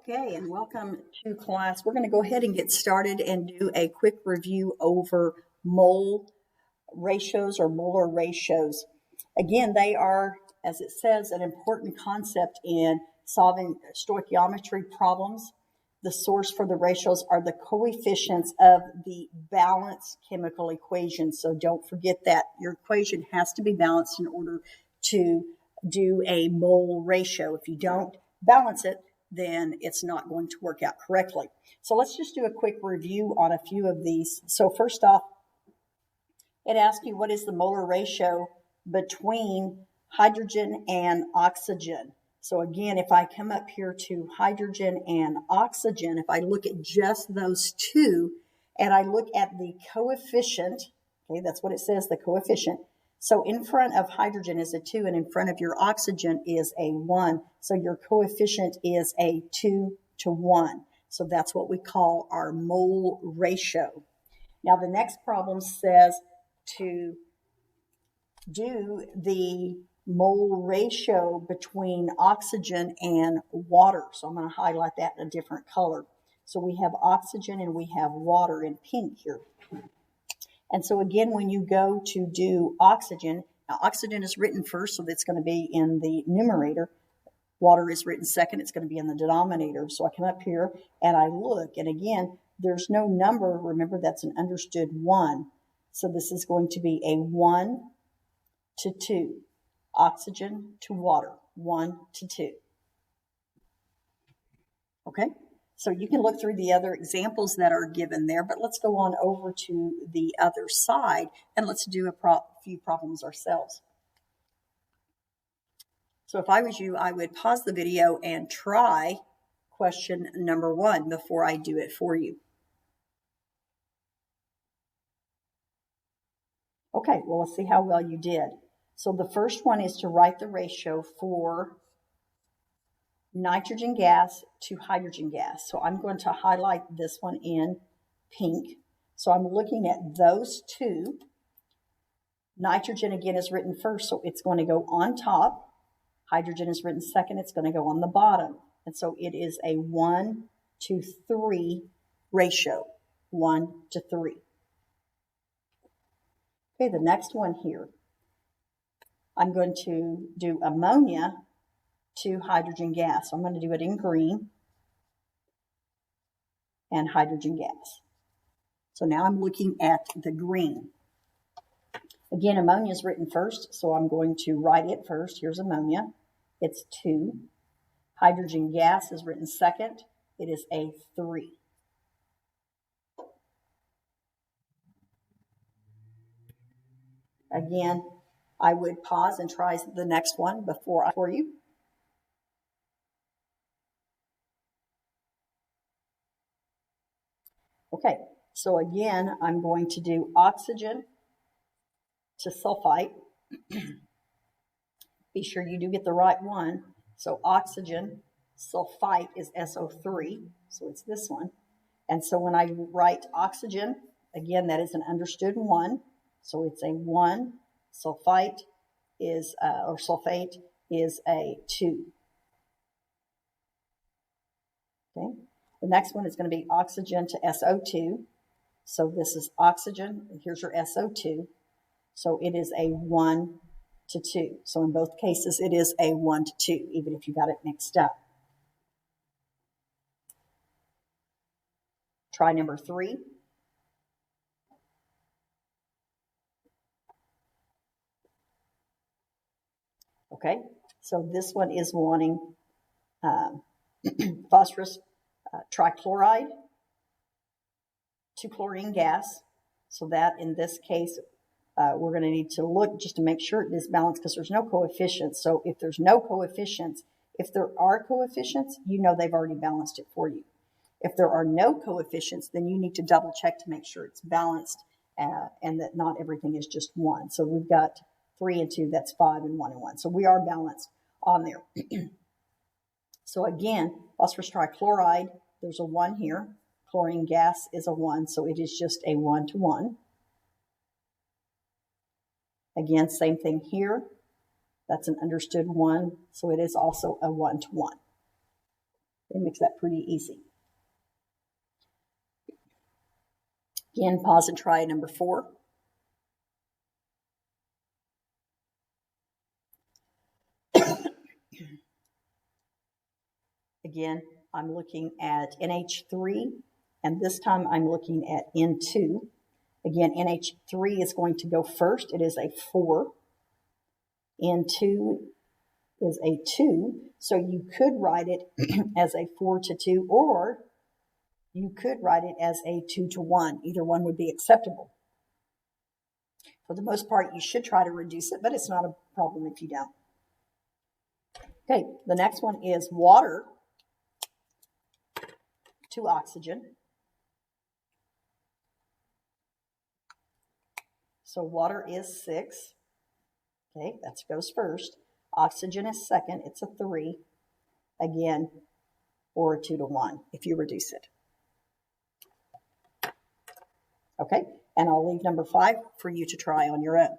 Okay, and welcome to class. We're going to go ahead and get started and do a quick review over mole ratios or molar ratios. Again, they are, as it says, an important concept in solving stoichiometry problems. The source for the ratios are the coefficients of the balanced chemical equation. So don't forget that your equation has to be balanced in order to do a mole ratio. If you don't balance it, then it's not going to work out correctly. So let's just do a quick review on a few of these. So first off, it asks you what is the molar ratio between hydrogen and oxygen. So again, if I come up here to hydrogen and oxygen, if I look at just those two and I look at the coefficient, okay, that's what it says, the coefficient. So in front of hydrogen is a 2 and in front of your oxygen is a 1. So your coefficient is a 2 to 1. So that's what we call our mole ratio. Now the next problem says to do the mole ratio between oxygen and water. So I'm going to highlight that in a different color. So we have oxygen and we have water in pink here. And so again, when you go to do oxygen, now oxygen is written first, so that's going to be in the numerator. Water is written second, it's going to be in the denominator. So I come up here and I look, and again, there's no number. Remember, that's an understood 1. So this is going to be a 1 to 2. Oxygen to water, 1 to 2. Okay? So you can look through the other examples that are given there, but let's go on over to the other side and let's do a few problems ourselves. So if I was you, I would pause the video and try question number 1 before I do it for you. Okay, well, let's see how well you did. So the first one is to write the ratio for nitrogen gas to hydrogen gas. So I'm going to highlight this one in pink. So I'm looking at those two. Nitrogen again is written first, so it's going to go on top. Hydrogen is written second, it's going to go on the bottom. And so it is a 1 to 3 ratio, 1 to 3. Okay, the next one here, I'm going to do ammonia to hydrogen gas. So I'm going to do it in green and hydrogen gas. So now I'm looking at the green. Again, ammonia is written first, so I'm going to write it first. Here's ammonia. It's 2. Hydrogen gas is written second. It is a 3. Again, I would pause and try the next one for you. Okay, so again, I'm going to do oxygen to sulfite. Be sure you do get the right one. So oxygen, sulfite is SO3, so it's this one. And so when I write oxygen, again, that is an understood 1. So it's a 1. Sulfite is, or sulfate is a 2. Okay. The next one is going to be oxygen to SO2. So this is oxygen, and here's your SO2. So it is a 1 to 2. So in both cases, it is a 1 to 2, even if you got it mixed up. Try number 3. Okay, so this one is wanting phosphorus trichloride to chlorine gas. So that in this case, we're going to need to look just to make sure it is balanced because there's no coefficients. So if there's no coefficients, if there are coefficients, you know they've already balanced it for you. If there are no coefficients, then you need to double check to make sure it's balanced and that not everything is just 1. So we've got 3 and 2, that's 5 and 1 and 1. So we are balanced on there. So again, phosphorus trichloride, there's a 1 here. Chlorine gas is a 1, so it is just a 1 to 1. Again, same thing here. That's an understood 1, so it is also a 1 to 1. It makes that pretty easy. Again, pause and try number 4. Again, I'm looking at NH3, and this time I'm looking at N2. Again, NH3 is going to go first. It is a 4. N2 is a 2, so you could write it as a 4-2, or you could write it as a 2-1. Either one would be acceptable. For the most part, you should try to reduce it, but it's not a problem if you don't. Okay, the next one is water to oxygen. So water is 6. Okay, that goes first. Oxygen is second. It's a 3. Again, or a 2-1 if you reduce it. Okay, and I'll leave number 5 for you to try on your own.